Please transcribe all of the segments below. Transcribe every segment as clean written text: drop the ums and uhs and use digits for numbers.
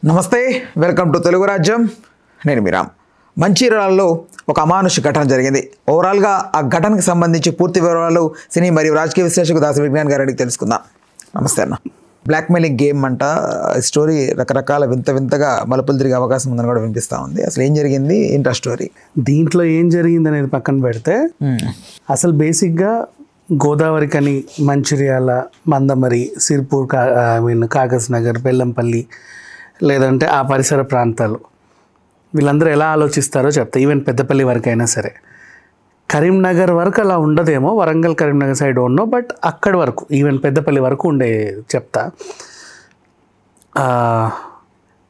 నమస్తే, welcome to Telugu రాజ్యం. నేను మీరామ్. మంచిర్యాలలో ఒక అమానుష ఘటన జరిగింది. ఓవరాల్గా ఆ ఘటనకు సంబంధించి పూర్తి వివరాలు సినీ మరియు రాజకీయ విశ్లేషకు దాస విజ్ఞాన్ గారు అడిగి తెలుసుకుందాం. నమస్తే అన్న. బ్లాక్మెయిలింగ్ గేమ్ అంట, స్టోరీ రకరకాల వింతగా మలుపులు తిరిగే అవకాశం ఉందని కూడా వినిపిస్తూ ఉంది. అసలు ఏం జరిగింది, ఏంటి ఆ స్టోరీ? దీంట్లో ఏం జరిగింది అనేది పక్కన పెడితే అసలు బేసిక్గా గోదావరి కని, మంచిర్యాల, మందమరి, సిర్పూర్, కాగజ్ నగర్, బెల్లంపల్లి లేదంటే ఆ పరిసర ప్రాంతాలు వీళ్ళందరూ ఎలా ఆలోచిస్తారో చెప్తా. ఈవెన్ పెద్దపల్లి వరకు అయినా సరే. కరీంనగర్ వరకు అలా ఉండదేమో, వరంగల్ కరీంనగర్ సైడ్ ఉన్నో, బట్ అక్కడి వరకు ఈవెన్ పెద్దపల్లి వరకు ఉండే చెప్తా.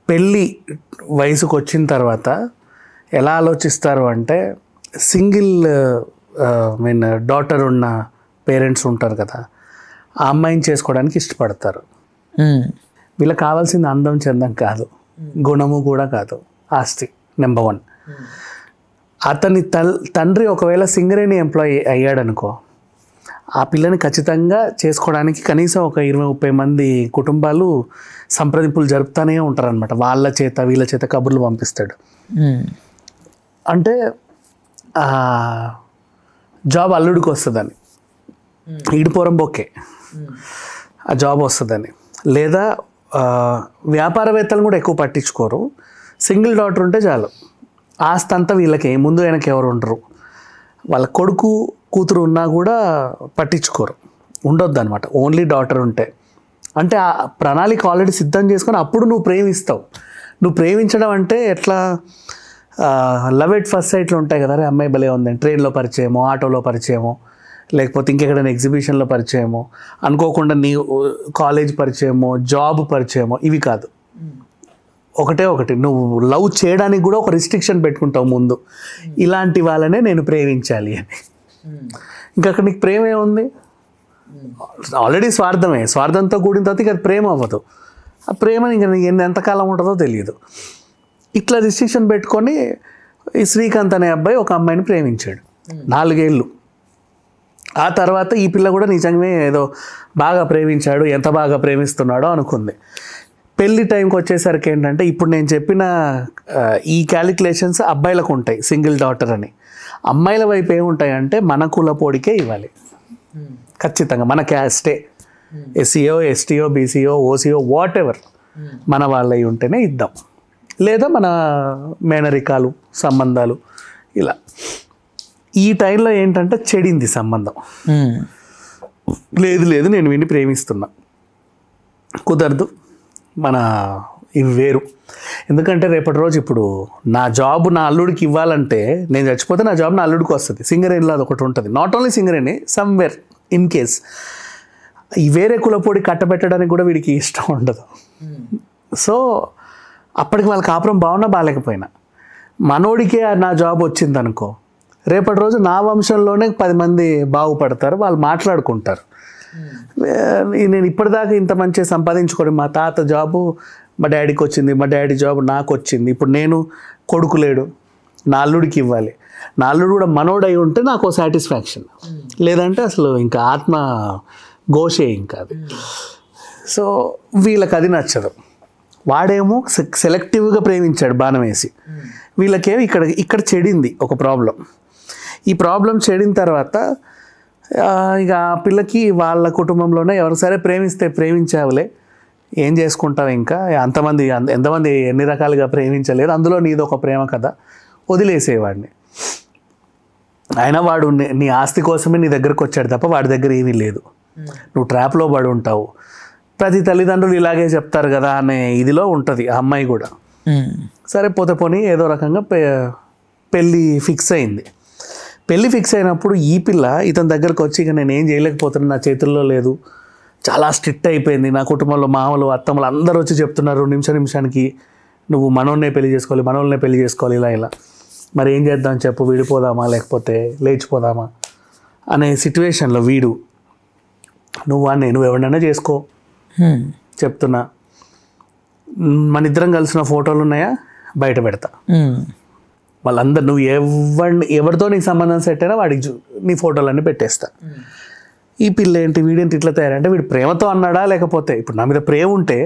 పెళ్ళి వయసుకు వచ్చిన తర్వాత ఎలా ఆలోచిస్తారు అంటే, సింగిల్ డాటర్ ఉన్న పేరెంట్స్ ఉంటారు కదా, ఆ అమ్మాయిని చేసుకోవడానికి ఇష్టపడతారు. వీళ్ళకి కావాల్సింది అందం చందం కాదు, గుణము కూడా కాదు, ఆస్తి నెంబర్ 1. అతని తండ్రి ఒకవేళ సింగరేణి ఎంప్లాయీ అయ్యాడనుకో, ఆ పిల్లని ఖచ్చితంగా చేసుకోవడానికి కనీసం ఒక 20-30 మంది కుటుంబాలు సంప్రదింపులు జరుపుతూనే ఉంటారనమాట. వాళ్ళ చేత వీళ్ళ చేత కబుర్లు పంపిస్తాడు. అంటే జాబ్ అల్లుడికి వస్తుందని, ఈడిపోరం బొక్కే ఆ జాబ్ వస్తుందని. లేదా వ్యాపారవేత్తలు కూడా ఎక్కువ పట్టించుకోరు. సింగిల్ డాటర్ ఉంటే చాలు, ఆస్తి అంతా వీళ్ళకి, ముందు వెనక ఎవరు ఉండరు. వాళ్ళ కొడుకు కూతురు ఉన్నా కూడా పట్టించుకోరు, ఉండొద్దు అనమాట. ఓన్లీ డాటర్ ఉంటే, అంటే ఆ ప్రణాళిక ఆల్రెడీ సిద్ధం చేసుకొని అప్పుడు నువ్వు ప్రేమిస్తావు. నువ్వు ప్రేమించడం అంటే ఎట్లా, లవ్ ఎట్ ఫస్ట్ సైట్లో ఉంటాయి కదా, అమ్మాయి భలే ఉందని ట్రైన్లో పరిచయమో, ఆటోలో పరిచయమో, లేకపోతే ఇంకెక్కడైనా ఎగ్జిబిషన్లో పరిచయమో, అనుకోకుండా నీ కాలేజ్ పరిచయమో, జాబ్ పరిచయమో, ఇవి కాదు. ఒకటి నువ్వు లవ్ చేయడానికి కూడా ఒక రిస్ట్రిక్షన్ పెట్టుకుంటావు ముందు, ఇలాంటి వాళ్ళనే నేను ప్రేమించాలి అని. ఇంకా అక్కడ నీకు ప్రేమ ఏముంది, ఆల్రెడీ స్వార్థంతో కూడిన తర్వాత ఇక అది ప్రేమ అవ్వదు. ఆ ప్రేమ ఇంకా ఎంతకాలం ఉంటుందో తెలియదు. ఇట్లా రిస్ట్రిక్షన్ పెట్టుకొని ఈ శ్రీకాంత్ అనే అబ్బాయి ఒక అమ్మాయిని ప్రేమించాడు 4 ఏళ్ళు. ఆ తర్వాత ఈ పిల్ల కూడా నిజంగానే ఏదో బాగా ప్రేమించాడు, ఎంత బాగా ప్రేమిస్తున్నాడో అనుకుంది. పెళ్లి టైంకి వచ్చేసరికి ఏంటంటే, ఇప్పుడు నేను చెప్పిన ఈ క్యాలిక్యులేషన్స్ అబ్బాయిలకు ఉంటాయి, సింగిల్ డాటర్ అని. అమ్మాయిల వైపు ఏముంటాయంటే, మన కులపోడికే ఇవ్వాలి ఖచ్చితంగా, మన క్యాస్టే, ఎస్సీఓ, ఎస్టీఓ, బీసీఓ, ఓసీఓ, వాట్ ఎవర్ మన వాళ్ళవి ఉంటేనే ఇద్దాం, లేదా మన మేనరికాలు సంబంధాలు ఇలా. ఈ టైంలో ఏంటంటే చెడింది సంబంధం. లేదు నేను వీడిని ప్రేమిస్తున్నా, కుదరదు, మన ఇవి వేరు. ఎందుకంటే రేపటి రోజు ఇప్పుడు నా జాబ్ నా అల్లుడికి ఇవ్వాలంటే, నేను చచ్చిపోతే నా జాబ్ నా అల్లుడికి వస్తుంది. సింగరేణిలో అది ఒకటి ఉంటుంది. Not only Singareni, somewhere in case ఈ వేరే కులపొడి కట్టబెట్టడానికి కూడా వీడికి ఇష్టం ఉండదు. సో అప్పటికి వాళ్ళ కాపురం బాగున్నా బాగాలేకపోయినా, మనోడికే నా జాబ్ వచ్చింది అనుకో, రేపటి రోజు నా వంశంలోనే 10 మంది బాగుపడతారు, వాళ్ళు మాట్లాడుకుంటారు. నేను ఇప్పటిదాకా ఇంత మంచిగా సంపాదించుకొని, మా తాత జాబు మా డాడీకి వచ్చింది, మా డాడీ జాబు నాకు వచ్చింది, ఇప్పుడు నేను కొడుకు లేడు, నా అల్లుడికి ఇవ్వాలి, నా అల్లుడు కూడా మనోడై ఉంటే నాకు సాటిస్ఫాక్షన్, లేదంటే అసలు ఇంకా ఆత్మ ఘోషే ఇంకా అది. సో వీళ్ళకి అది నచ్చదు. వాడేమో సెలెక్టివ్గా ప్రేమించాడు బాణం వేసి, వీళ్ళకేమో ఇక్కడ చెడింది ఒక ప్రాబ్లం. ఈ ప్రాబ్లం చెడిన తర్వాత ఇక ఆ పిల్లకి వాళ్ళ కుటుంబంలోనే ఎవరు సరే ప్రేమిస్తే ప్రేమించావులే, ఏం చేసుకుంటావు ఇంకా, ఎంతమంది ఎన్ని రకాలుగా ప్రేమించలేదు, అందులో నీది ఒక ప్రేమ కదా, వదిలేసేవాడిని. అయినా వాడు నీ ఆస్తి కోసమే నీ దగ్గరకు వచ్చాడు తప్ప వాడి దగ్గర ఏమీ లేదు, నువ్వు ట్రాప్లో పడి ఉంటావు. ప్రతి తల్లిదండ్రులు ఇలాగే చెప్తారు కదా అనే ఇదిలో ఉంటుంది ఆ అమ్మాయి కూడా. సరే పోనీ ఏదో రకంగా పెళ్ళి ఫిక్స్ అయింది. పెళ్ళి ఫిక్స్ అయినప్పుడు ఈ పిల్ల ఇతని దగ్గరకు వచ్చి, ఇక నేను ఏం చేయలేకపోతున్నాను, నా చేతుల్లో లేదు, చాలా స్ట్రిక్ట్ అయిపోయింది, నా కుటుంబంలో మామలు అత్తమ్మలు అందరూ వచ్చి చెప్తున్నారు నిమిషానికి నువ్వు మనోన్నే పెళ్లి చేసుకోవాలి, ఇలా మరి ఏం చేద్దాం చెప్పు, విడిపోదామా లేకపోతే లేచిపోదామా అనే సిచ్యువేషన్లో వీడు, నువ్వు ఎవరినైనా చేసుకో చెప్తున్నా, మన ఇద్దరం కలిసిన ఫోటోలు ఉన్నాయా బయట పెడతా, వాళ్ళందరూ నువ్వు ఎవరితో నీకు సంబంధం సెట్ అయినా వాడికి నీ ఫోటోలన్నీ పెట్టేస్తా. ఈ పిల్ల ఏంటి వీడేంటి ఇట్లా తయారంటే, వీడు ప్రేమతో అన్నాడా లేకపోతే, ఇప్పుడు నా మీద ప్రేమ ఉంటే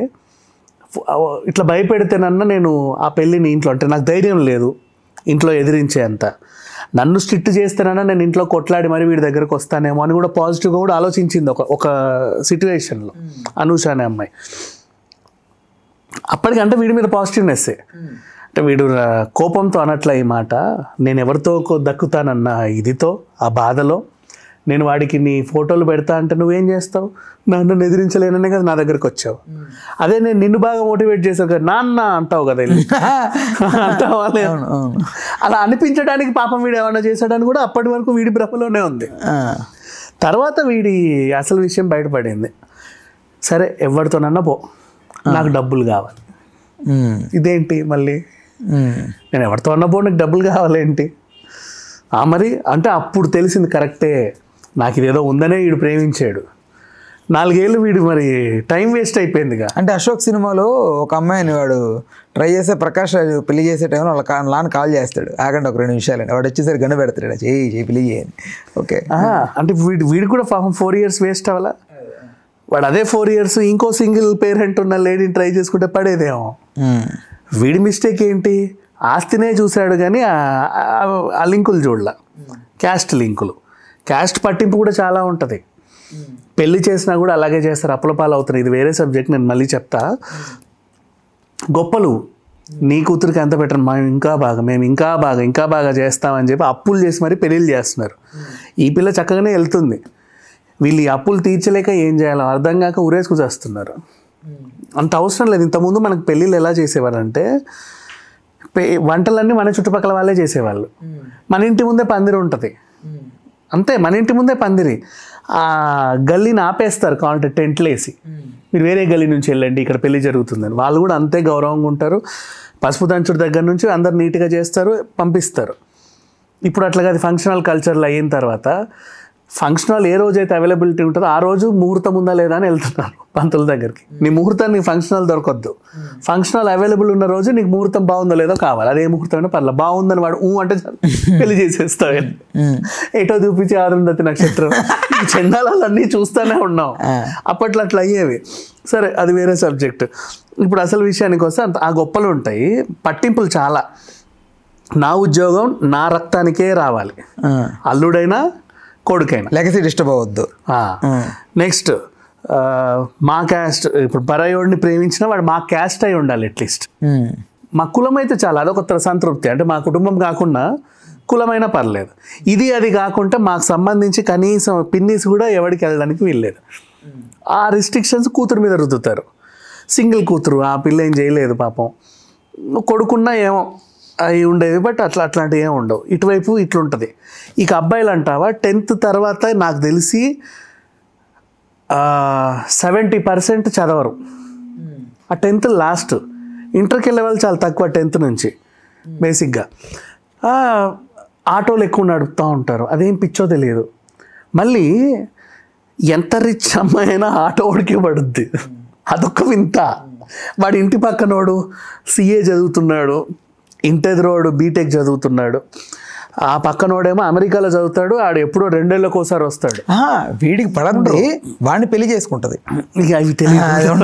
ఇట్లా భయపెడితేనన్నా నేను ఆ పెళ్ళిని ఇంట్లో, అంటే నాకు ధైర్యం లేదు ఇంట్లో ఎదిరించే అంత, నన్ను స్ట్రిక్ట్ చేస్తేనన్నా నేను ఇంట్లో కొట్లాడి మరి వీడి దగ్గరకు వస్తానేమో అని కూడా పాజిటివ్గా కూడా ఆలోచించింది ఒక సిచ్యువేషన్లో అనూష అనే అమ్మాయి. అప్పటికంటే వీడి మీద పాజిటివ్నెస్సే, అంటే వీడు కోపంతో అనట్లే ఈ మాట, నేను ఎవరితో దక్కుతానన్న ఇదితో ఆ బాధలో నేను వాడికి నీ ఫోటోలు పెడతా అంటే నువ్వేం చేస్తావు, నన్ను ఎదిరించలేననే కదా నా దగ్గరికి వచ్చావు, అదే నేను నిన్ను బాగా మోటివేట్ చేశాను కదా నాన్న అంటావు కదా అంటావా? అలా అనిపించడానికి పాపం వీడు ఏమన్నా చేశాడని కూడా అప్పటి వరకు వీడి భ్రమలోనే ఉంది. తర్వాత వీడి అసలు విషయం బయటపడింది. సరే ఎవరితోనన్నా పో, నాకు డబ్బులు కావాలి. ఇదేంటి మళ్ళీ, నేను ఎవరితో అన్నా పో నాకు డబ్బులు కావాలేంటి? మరి అంటే అప్పుడు తెలిసింది కరెక్టే, నాకు ఇదేదో ఉందనే వీడు ప్రేమించాడు. 4 ఏళ్ళు వీడు మరి టైం వేస్ట్ అయిపోయిందిగా. అంటే అశోక్ సినిమాలో ఒక అమ్మాయిని వాడు ట్రై చేస్తే ప్రకాష్ రాజు పెళ్లి చేసే టైంలో వాళ్ళ నాన్న కాల్ చేస్తాడు, ఆగండి ఒక 2 నిమిషాలు, వాడు వచ్చేసరి గండ పెడతాడు, చేయి పెళ్లి చేయని. ఓకే, అంటే వీడు కూడా పాపం 4 years వేస్ట్ అవ్వాలా? వాడు అదే 4 years ఇంకో సింగిల్ పేరెంట్ ఉన్న లేడీని ట్రై చేసుకుంటే పడేదేమో. వీడి మిస్టేక్ ఏంటి, ఆస్తినే చూశాడు కానీ ఆ లింకులు చూడలా, క్యాస్ట్ లింకులు. క్యాస్ట్ పట్టింపు కూడా చాలా ఉంటుంది, పెళ్లి చేసినా కూడా అలాగే చేస్తారు, అప్పులపాలు అవుతారు. ఇది వేరే సబ్జెక్ట్, నేను మళ్ళీ చెప్తా. గొప్పలు నీ కూతురికి ఎంత పెట్టరు, మేము ఇంకా బాగా చేస్తామని చెప్పి అప్పులు చేసి మరి పెళ్ళిళ్ళు చేస్తున్నారు. ఈ పిల్ల చక్కగానే వెళ్తుంది, వీళ్ళు ఈ అప్పులు తీర్చలేక ఏం చేయాలో అర్థం కాక ఊరేసుకు చేస్తున్నారు. అంత అవసరం లేదు. ఇంతకుముందు మనకు పెళ్ళిళ్ళు ఎలా చేసేవారంటే వంటలన్నీ మన చుట్టుపక్కల వాళ్ళే చేసేవాళ్ళు, మన ఇంటి ముందే పందిరి ఉంటుంది అంతే, మన ఇంటి ముందే పందిరి, ఆ గల్లీని ఆపేస్తారు కావాలంటే టెంట్లు వేసి, మీరు వేరే గల్లీ నుంచి వెళ్ళండి ఇక్కడ పెళ్లి జరుగుతుందని. వాళ్ళు కూడా అంతే గౌరవంగా ఉంటారు, పసుపు దంచుడు దగ్గర నుంచి అందరు నీట్గా చేస్తారు, పంపిస్తారు. ఇప్పుడు అట్లా కాదు, ఫంక్షనల్ కల్చర్లో అయిన తర్వాత ఫంక్షనల్ ఏ రోజైతే అవైలబిలిటీ ఉంటుందో ఆ రోజు ముహూర్తం ఉందా లేదా అని వెళ్తున్నారు పంతుల దగ్గరికి. నీ ముహూర్తం నీకు ఫంక్షనల్ దొరకద్దు, ఫంక్షనల్ అవైలబుల్ ఉన్న రోజు నీకు ముహూర్తం బాగుందో లేదో కావాలి, అదే ముహూర్తం అయినా పర్లేదు, బాగుందని వాడు అంటే పెళ్లి చేసేస్తావు. ఏటో చూపించి ఆరుంధతి నక్షత్రం, ఈ చండాలన్నీ చూస్తూనే ఉన్నాం. అప్పట్లో అట్లా అయ్యేవి. సరే అది వేరే సబ్జెక్ట్. ఇప్పుడు అసలు విషయానికి వస్తే ఆ గొప్పలు ఉంటాయి, పట్టింపులు చాలా. నా ఉద్యోగం నా రక్తానికే రావాలి, అల్లుడైనా కొడుకైనా, లెగసీ డిస్టర్బ్ అవ్వద్దు. నెక్స్ట్ మా క్యాస్ట్, ఇప్పుడు పరాయోడిని ప్రేమించినా వాడు మా క్యాస్ట్ అయి ఉండాలి అట్లీస్ట్. మా కులం అయితే చాలా, అదొక సంతృప్తి. అంటే మా కుటుంబం కాకుండా కులమైనా పర్లేదు. ఇది అది కాకుండా మాకు సంబంధించి కనీసం పిన్నీస్ కూడా ఎవరికి వెళ్ళడానికి వీల్లేదు. ఆ రిస్ట్రిక్షన్స్ కూతురు మీద రుద్దుతారు. సింగిల్ కూతురు, ఆ పిల్ల ఏం చేయలేదు పాపం, కొడుకున్నా ఏమో అవి ఉండేవి, బట్ అట్లాంటివి ఏమి ఉండవు. ఇటువైపు ఇట్లుంటుంది. ఇక అబ్బాయిలు అంటావా, 10th తర్వాత నాకు తెలిసి 70% చదవరు. ఆ 10th లాస్ట్, ఇంటర్కి వెళ్ళే వాళ్ళు చాలా తక్కువ 10th నుంచి బేసిక్గా. ఆటోలు ఎక్కువ నడుపుతూ ఉంటారు, అదేం పిచ్చో తెలియదు. మళ్ళీ ఎంత రిచ్ అమ్మాయి అయినా ఆటో ఓడికే పడుద్ది, అదొక వింత. వాడి ఇంటి పక్కనోడు CA చదువుతున్నాడు, ఇంటెదురోడు బీటెక్ చదువుతున్నాడు, ఆ పక్కనోడేమో అమెరికాలో చదువుతాడు, ఆడు ఎప్పుడో 2 ఏళ్ళకి ఒకసారి వస్తాడు. వీడికి పడద్ది, వాడిని పెళ్లి చేసుకుంటుంది. ఇక అవి తెలియదు.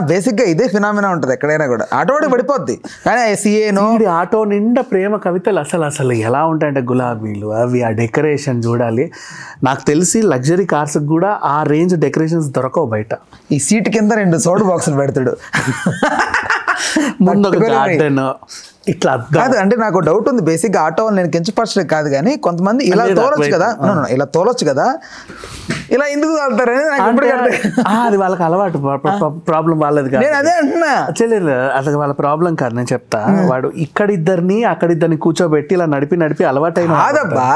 బేసిక్గా ఇదే ఫినామినా ఉంటుంది ఎక్కడైనా కూడా, ఆటోడి పడిపోద్ది. కానీ CAనో ఆటో నిండా ప్రేమ కవితలు అసలు ఎలా ఉంటాయంటే గులాబీలు అవి, ఆ డెకరేషన్ చూడాలి. నాకు తెలిసి లగ్జరీ కార్స్కి కూడా ఆ రేంజ్ డెకరేషన్స్ దొరకవు బయట. ఈ సీట్ కింద 2 సోడ్ బాక్సులు పెడతాడు, ముందు ఒక గార్డెన్ ఇట్లా కాదు. అంటే నాకు డౌట్ ఉంది, బేసిక్గా ఆటో నేను కించపరచడం కాదు, కానీ కొంతమంది ఇలా తోలొచ్చు కదా, ఇలా తోలొచ్చు కదా, ఇలా ఎందుకు తోలుతారని అది వాళ్ళకి అలవాటు, ప్రాబ్లం వాళ్ళది కాదు. నేను అదే అంటున్నా, చేయలేదు అసలు వాళ్ళ ప్రాబ్లం కాదు. నేను చెప్తా, వాడు అక్కడిద్దరిని కూర్చోబెట్టి ఇలా నడిపి అలవాటైన కాదబ్బా,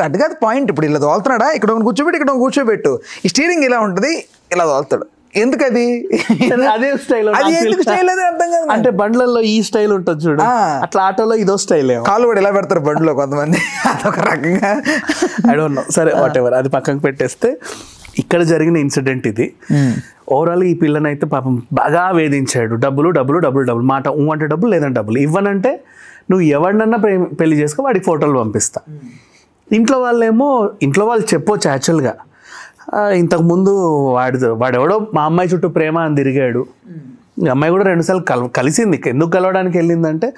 అటు కాదు పాయింట్. ఇప్పుడు ఇలా తోలుతున్నాడా, ఇక్కడ కూర్చోబెట్టి ఇక్కడ కూర్చోబెట్టు, ఈ స్టీరింగ్ ఇలా ఉంటుంది, ఇలా తోలుతాడు. ఎందుకది అదే స్టైల్, అర్థం కాదు. అంటే బండ్లలో ఈ స్టైల్ ఉంటుంది చూడు, అట్లా ఆటోలో ఇదో స్టైల్. కాలు కూడా ఇలా పెడతారు బండ్లో కొంతమంది, అదొక రకంగా. I don't know. సరే వాట్ ఎవర్, అది పక్కకు పెట్టేస్తే ఇక్కడ జరిగిన ఇన్సిడెంట్ ఇది. ఓవరాల్ ఈ పిల్లనైతే పాపం బాగా వేధించాడు. డబ్బులు మాట అంటే డబ్బులు, లేదంటే డబ్బులు ఇవ్వనంటే నువ్వు ఎవరినన్నా పెళ్లి చేసుకో, వాడికి ఫోటోలు పంపిస్తా. ఇంట్లో వాళ్ళు చెప్పొచ్చు యాక్చువల్గా, ఇంతకుముందు వాడెవడో మా అమ్మాయి చుట్టూ ప్రేమ అని తిరిగాడు, ఈ అమ్మాయి కూడా 2 సార్లు కలిసింది. ఎందుకు కలవడానికి వెళ్ళిందంటే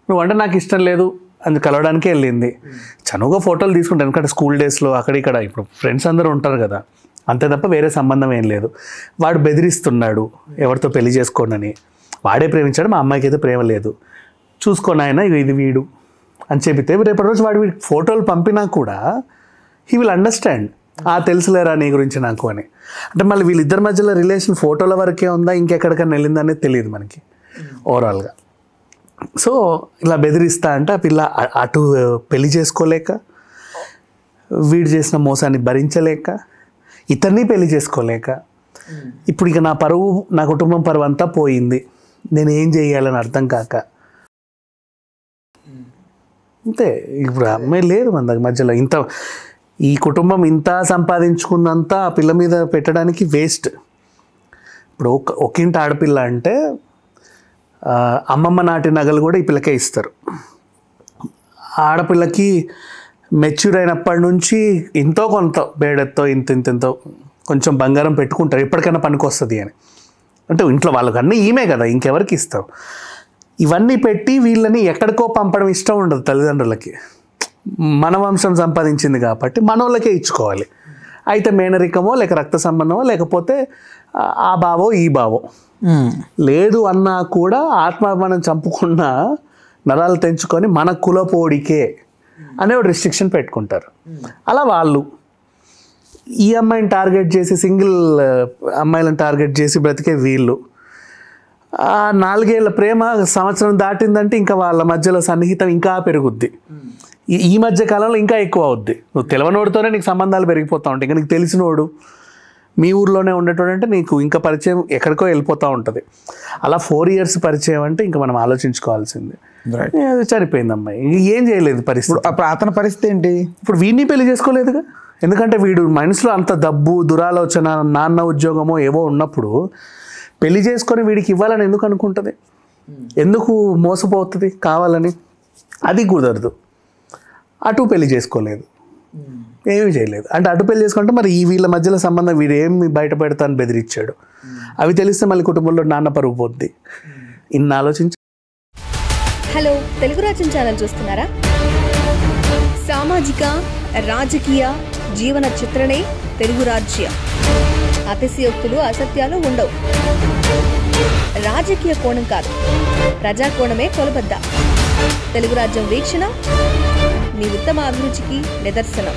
నువ్వంటే నాకు ఇష్టం లేదు అని కలవడానికే వెళ్ళింది. చనువుగా ఫోటోలు తీసుకుంటాను, ఎందుకంటే స్కూల్ డేస్లో అక్కడ ఇక్కడ ఇప్పుడు ఫ్రెండ్స్ అందరూ ఉంటారు కదా, అంతే తప్ప వేరే సంబంధం ఏం లేదు. వాడు బెదిరిస్తున్నాడు ఎవరితో పెళ్లి చేసుకోండి, వాడే ప్రేమించాడు, మా అమ్మాయికి అయితే ప్రేమ లేదు, చూసుకోని ఆయన ఇది వీడు అని చెబితే రేపటి రోజు వాడు వీడికి ఫోటోలు పంపినా కూడా హీ విల్ అండర్స్టాండ్, తెలుసులేరా నీ గురించి నాకు అని. అంటే మళ్ళీ వీళ్ళిద్దరి మధ్యలో రిలేషన్ ఫోటోల వరకే ఉందా ఇంకెక్కడికైనా వెళ్ళిందా అనేది తెలియదు మనకి ఓవరాల్గా. సో ఇలా బెదిరిస్తా అంటే ఆ పిల్ల అటు పెళ్లి చేసుకోలేక, వీడు చేసిన మోసాన్ని భరించలేక, ఇతన్ని పెళ్లి చేసుకోలేక, ఇప్పుడు ఇక నా పరువు, నా కుటుంబం పరువు అంతా పోయింది, నేను ఏం చేయాలని అర్థం కాక అంతే. ఇప్పుడు అమ్మాయి లేదు మన దగ్గర మధ్యలో. ఇంత ఈ కుటుంబం ఇంత సంపాదించుకున్నంత ఆ పిల్ల మీద పెట్టడానికి వేస్ట్. ఇప్పుడు ఒక ఇంటి ఆడపిల్ల అంటే అమ్మమ్మ నాటి నగలు కూడా ఈ పిల్లకే ఇస్తారు. ఆడపిల్లకి మెచ్యూర్ అయినప్పటి నుంచి ఎంతో కొంత బేడెత్తో ఇంతెంతో కొంచెం బంగారం పెట్టుకుంటారు, ఎప్పటికైనా పనికి వస్తుంది అని. అంటే ఇంట్లో వాళ్ళకి అన్నీ ఈమె కదా, ఇంకెవరికి ఇస్తావు? ఇవన్నీ పెట్టి వీళ్ళని ఎక్కడికో పంపడం ఇష్టం ఉండదు తల్లిదండ్రులకి. మన వంశం సంపాదించింది కాబట్టి మనోళ్ళకే ఇచ్చుకోవాలి. అయితే మేనరికమో లేక రక్త సంబంధమో లేకపోతే ఆ బావో ఈ బావో లేదు అన్నా కూడా ఆత్మాభిమానం చంపుకున్న నరాలు తెంచుకొని మన కులపోడికే అనే ఒక రిస్ట్రిక్షన్ పెట్టుకుంటారు. అలా వాళ్ళు ఈ అమ్మాయిని టార్గెట్ చేసి, సింగిల్ అమ్మాయిలను టార్గెట్ చేసి బ్రతికే వీళ్ళు. 4 ఏళ్ల ప్రేమ సంవత్సరం దాటిందంటే ఇంకా వాళ్ళ మధ్యలో సన్నిహితం ఇంకా పెరుగుద్ది. ఈ మధ్య కాలంలో ఇంకా ఎక్కువ అవుద్ది. నువ్వు తెలవనోడితోనే నీకు సంబంధాలు పెరిగిపోతూ ఉంటాయి. ఇంకా నీకు తెలిసినోడు మీ ఊర్లోనే ఉండేటోడు అంటే నీకు ఇంకా పరిచయం ఎక్కడికో వెళ్ళిపోతూ ఉంటుంది. అలా 4 years పరిచయం అంటే ఇంకా మనం ఆలోచించుకోవాల్సింది. చనిపోయింది అమ్మాయి, ఏం చేయలేదు పరిస్థితి. అప్పుడు అతని పరిస్థితి ఏంటి? ఇప్పుడు వీడిని పెళ్లి చేసుకోలేదుగా, ఎందుకంటే వీడు మనసులో అంత డబ్బు, దురాలోచన, నాన్న ఉద్యోగమో ఏవో ఉన్నప్పుడు పెళ్లి చేసుకొని వీడికి ఇవ్వాలని ఎందుకు అనుకుంటుంది? ఎందుకు మోసపోతుంది కావాలని? అది కుదరదు. అటు పెళ్లి చేసుకోలేదు, ఏమీ చేయలేదు. అంటే అటు పెళ్లి చేసుకుంటే మరి ఈ వీళ్ళ మధ్యలో సంబంధం వీడు ఏమి బయట పెడతాను బెదిరించాడు, అవి తెలిస్తే మళ్ళీ కుటుంబంలో నాన్న పరుగు పోద్ది. ఇన్ని ఆలోచించి. హలో, తెలుగు రాజ్యం ఛానల్ చూస్తున్నారా? సామాజిక, రాజకీయ, జీవన చిత్రణే తెలుగు రాజ్యం. అతిశయోక్తులు, అసత్యాలు ఉండవు. రాజకీయ కోణం కాదు, ప్రజా కోణమే కొలబద్ద. తెలుగు రాజ్యం వీక్షణ మీ ఉత్తమ అభిరుచికి నిదర్శనం.